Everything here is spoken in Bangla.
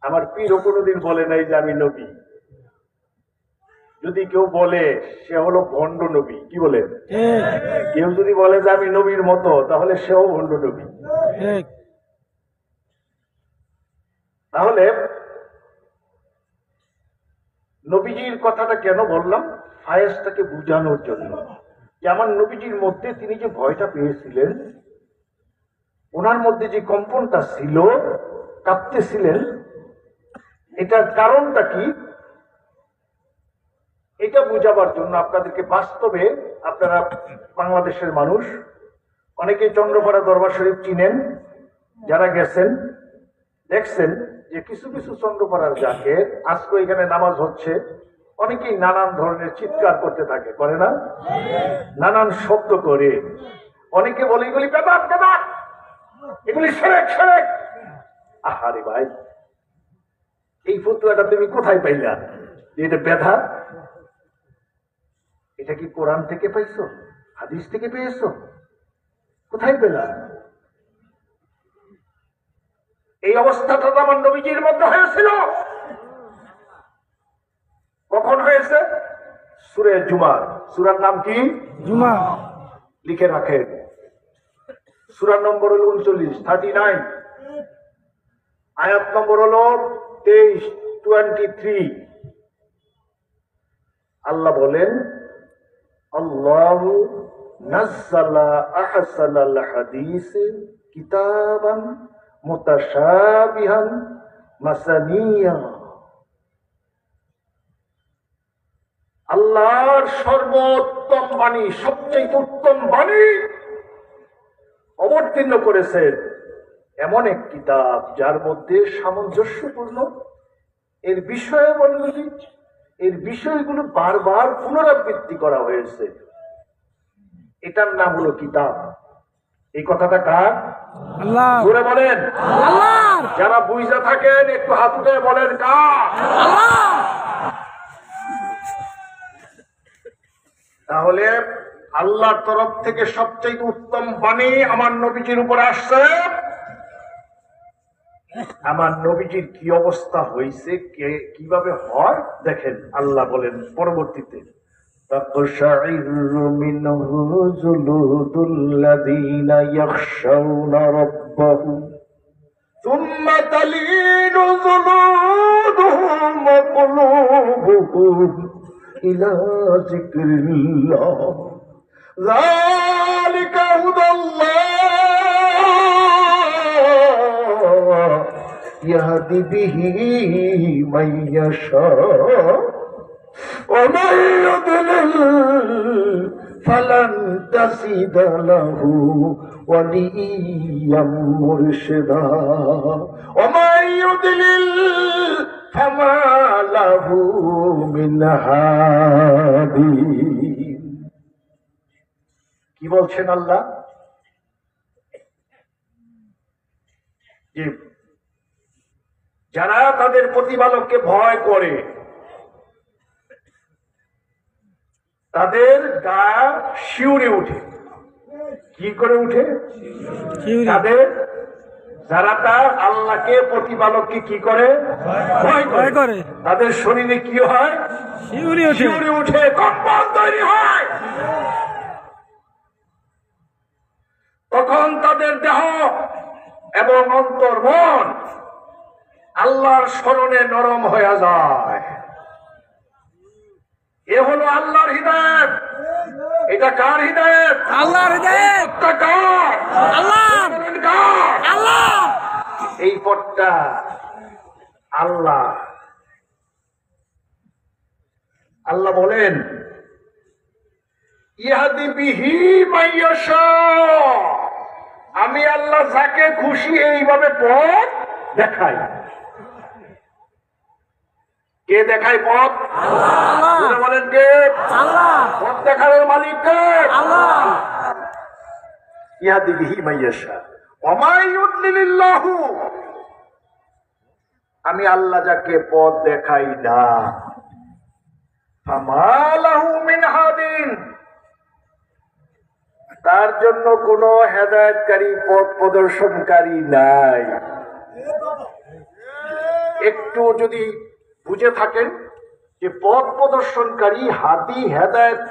আমার পীরও কোনোদিন বলে নাই যে আমি নবী। যদি কেউ বলে সে হলো ভণ্ড নবী। কি বলে? কেউ যদি বলে যে আমি নবীর মতো, তাহলে সেও ভণ্ড নবী। তাহলে নবীজির কথাটা কেন বললাম? ফায়েজটাকে বুঝানোর জন্য যে আমার নবীজির মধ্যে তিনি যে ভয়টা পেয়েছিলেন, ওনার মধ্যে যে কম্পনটা ছিল, কাঁপতেছিলেন, এটার কারণটা কি, এটা বুঝাবার জন্য আপনাদেরকে বাস্তবে, আপনারা বাংলাদেশের মানুষ অনেকেই চন্দ্রপাড়া দরবার শরীফ চিনেন, যারা গেছেন দেখছেন যে কিছু কিছু চন্দ্রপাড়ার যাকে আজকে এখানে নামাজ হচ্ছে, অনেকেই নানান ধরনের চিৎকার করতে থাকে, করে না? নানান শব্দ করে, অনেকে বলে এগুলি বেদাত বেদাত, এগুলি শিরক শিরক। আহারে ভাই, এই ফতোয়াটা তুমি কোথায় পাইলা যে এটা বেদাত? এটা কি কোরআন থেকে পাইছো, হাদিস থেকে পেয়েছো? কোথায় পেলা? এই অবস্থাটা তো আমার নবীজির মধ্যে হয়েছিল। কখন হয়েছে? সূরা জুমা। সূরার নাম কি? জুমা। লিখে রাখেন, সূরার নম্বর হলো 39, 39, আয়াত নম্বর হলো 23, 23। আল্লাহ বলেন, আল্লাহু নাজ্জালা আহসানাল হাদিস কিতাবান মুতাশাবিহান মাসানিয়া। আল্লাহর সর্বোত্তম বাণী, সবচেয়ে উত্তম বাণী অবতীর্ণ করেছেন এমন এক কিতাব যার মধ্যে সামঞ্জস্যপূর্ণ এর বিষয়াবলী, এর বিষয়গুলো বারবার পুনরাবৃত্তি করা হয়েছে। এটার নাম হলো কিতাব। এই কথাটা কার? আল্লাহ। জোরে বলেন আল্লাহ। যারা বুঝা থাকেন একটু হাত উঠে বলেন কার? আল্লাহ। তাহলে আল্লাহর তরফ থেকে সবচেয়ে উত্তম বাণী আমার নবীজির উপরে আসছে। আমার নবীজির কি অবস্থা হয়েছে, কিভাবে হয় দেখেন। আল্লাহ বলেন পরবর্তীতে, তাকশাইরু মিনহু যুলুদুল্লাযীনা ইয়াখশাউনা রাব্বাহুম সুম্মা তালিনু যুলুদুহুম ওয়া কুলুবুহুম ইলা যিকরিল্লাহ যালিকা হুদাল্লাহ ইয়াহদি বিহি মান ইয়াশা ওয়া মান ইউদ্লিল ফালান তাজিদ লাহু ওয়ালিয়্যাম মুরশিদা ওয়া মান ইউদ্লিল ফামা লাহু মিন হাদি। কি বলছেন আল্লাহ? যে যারা তাদের প্রতিপালককে ভয় করে তাদের গা শিউরে উঠে। কি করে উঠে? তাদের, যারা তার আল্লাহকে প্রতিপালককে কি করে? ভয় করে। তাদের শরীরে কি হয়? শিউরে উঠে, কম্পন তৈরি হয়। তখন তাদের দেহ এবং অন্তর, মন আল্লাহর স্মরণে নরম হয়ে যায়। এ হলো আল্লাহর হিদায়াত। এটা কার হিদায়াত? আল্লাহর হিদায়াত। কার? আল্লাহ। আল্লাহ। এই পথটা আল্লাহ। আল্লাহ বলেন, ইয়াহদি বিহি মান ইয়াশা, আমি আল্লাহ যাকে খুশি এইভাবে পথ দেখাই। কে দেখায় পথ? আল্লাহ। বলেন কে? আল্লাহ। পথ দেখানোর মালিক কে? আল্লাহ। ইয়াহদি বিহি মান ইয়াশা ওয়া মা ইউদ্লিলিল্লাহু, আমি আল্লাহ যাকে পথ দেখাই না, ফামা লাহু মিন হাদিন, তার জন্য কোন হেদায়েতকারী, পথ প্রদর্শনকারী নাই। একটু যদি বুঝে থাকেন যে পথ প্রদর্শনকারী হাদি হেদায়েত